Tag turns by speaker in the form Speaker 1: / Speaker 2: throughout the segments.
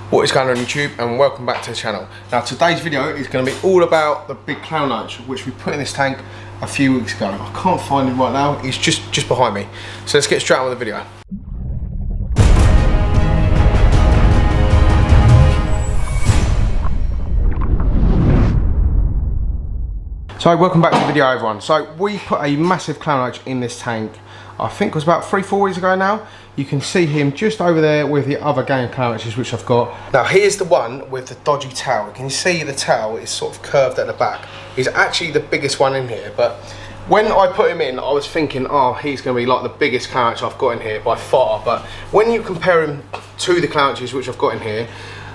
Speaker 1: What is going on YouTube, and welcome back to the channel. Now today's video is going to be all about the big clown loach which we put in this tank a few weeks ago. I can't find him right now, he's just behind me. So let's get straight on with the video. So welcome back to the video everyone. So we put a massive clown loach in this tank, I think it was about 3-4 weeks ago now. You can see him just over there with the other gang of clown loaches which I've got. Now here's the one with the dodgy tail. Can you see the tail is sort of curved at the back? He's actually the biggest one in here, but when I put him in I was thinking, oh, he's going to be like the biggest clown loach I've got in here by far, but when you compare him to the clown loaches which I've got in here,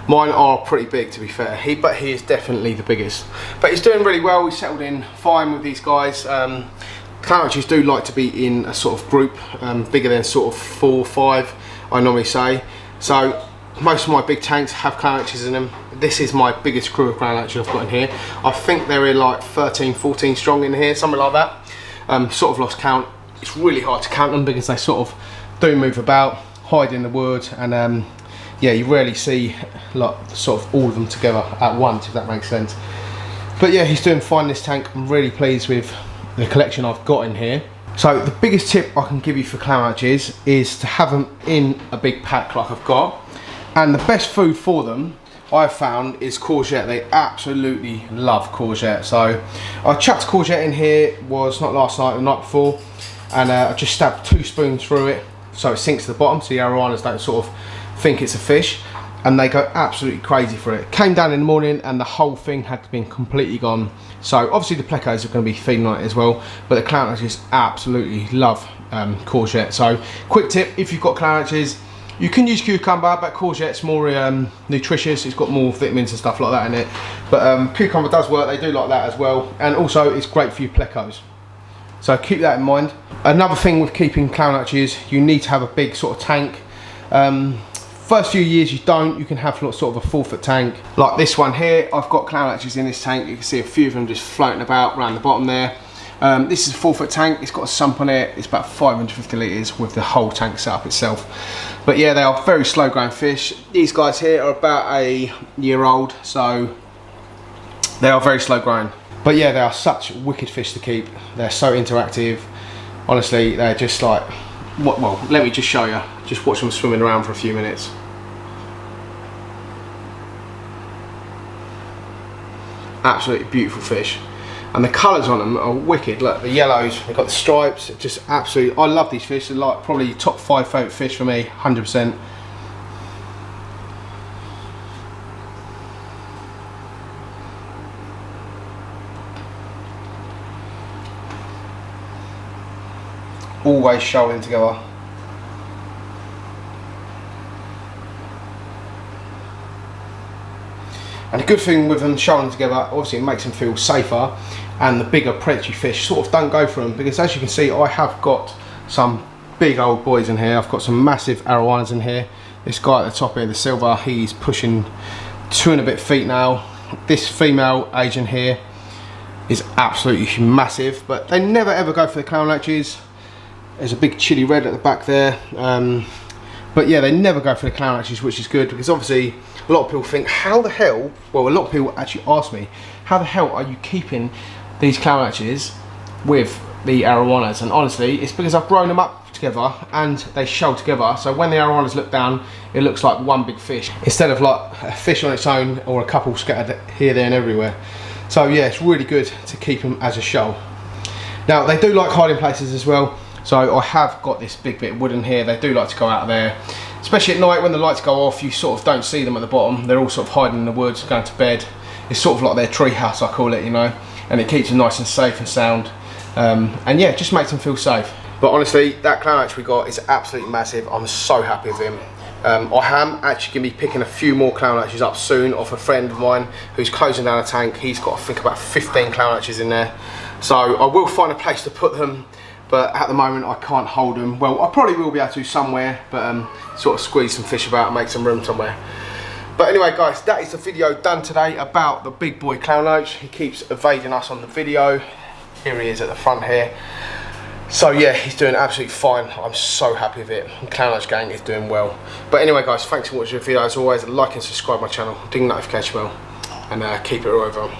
Speaker 1: mine are pretty big to be fair, but he is definitely the biggest. But he's doing really well, he's settled in fine with these guys. Clown loaches do like to be in a sort of group, bigger than sort of 4 or 5, I normally say. So most of my big tanks have clown loaches in them. This is my biggest crew of clown loaches I've got in here. I think they're in like 13, 14 strong in here, something like that. Sort of lost count. It's really hard to count them because they sort of do move about, hide in the wood, and yeah, you rarely see like sort of all of them together at once, if that makes sense. But yeah, he's doing fine in this tank. I'm really pleased with the collection I've got in here. So the biggest tip I can give you for clown loaches is to have them in a big pack like I've got. And the best food for them I've found is courgette. They absolutely love courgette. So I chucked courgette in here, was not last night, the night before, and I just stabbed 2 spoons through it so it sinks to the bottom so the arowanas don't sort of think it's a fish, and they go absolutely crazy for it. Came down in the morning and the whole thing had been completely gone. So obviously the plecos are going to be feeding on it as well, but the clown loaches absolutely love courgette. So quick tip, if you've got clown loaches, you can use cucumber, but courgette's more nutritious, it's got more vitamins and stuff like that in it. But cucumber does work, they do like that as well, and also it's great for your plecos. So keep that in mind. Another thing with keeping clown loaches, you need to have a big sort of tank. First few years you don't, you can have sort of a 4-foot tank. Like this one here, I've got clown loaches in this tank. You can see a few of them just floating about around the bottom there. This is a 4-foot tank, it's got a sump on it, it's about 550 litres with the whole tank set up itself. But yeah, they are very slow growing fish. These guys here are about a year old, so they are very slow growing. But yeah, they are such wicked fish to keep. They're so interactive. Honestly, they're just like, well, let me just show you. Just watch them swimming around for a few minutes. Absolutely beautiful fish, and the colours on them are wicked. Look, the yellows, they've got the stripes, just absolutely, I love these fish. They're like probably top 5 favourite fish for me, 100%. Always shoaling together. And the good thing with them shoaling together, obviously it makes them feel safer, and the bigger predatory fish sort of don't go for them, because as you can see I have got some big old boys in here. I've got some massive arowanas in here. This guy at the top here, the silver, he's pushing 2 and a bit feet now. This female Asian here is absolutely massive, but they never ever go for the clown loaches. There's a big chili red at the back there. But yeah, they never go for the clown loaches, which is good, because obviously a lot of people think, how the hell, well, a lot of people actually ask me, how the hell are you keeping these clown loaches with the arowanas? And honestly, it's because I've grown them up together and they shoal together, so when the arowanas look down, it looks like one big fish, instead of like a fish on its own or a couple scattered here, there and everywhere. So yeah, it's really good to keep them as a shoal. Now, they do like hiding places as well. So I have got this big bit of wood in here. They do like to go out of there, especially at night when the lights go off. You sort of don't see them at the bottom. They're all sort of hiding in the woods, going to bed. It's sort of like their tree house, I call it, you know, and it keeps them nice and safe and sound. And yeah, it just makes them feel safe. But honestly, that clown loach we got is absolutely massive. I'm so happy with him. I am actually going to be picking a few more clown loaches up soon off a friend of mine who's closing down a tank. He's got, I think, about 15 clown loaches in there. So I will find a place to put them, but at the moment I can't hold them. Well, I probably will be able to somewhere, but sort of squeeze some fish about and make some room somewhere. But anyway guys, that is the video done today about the big boy clown loach. He keeps evading us on the video. Here he is at the front here. So yeah, he's doing absolutely fine. I'm so happy with it. Clown Loach gang is doing well. But anyway guys, thanks for watching the video. As always, like and subscribe my channel, ding the notification bell, and keep it all over.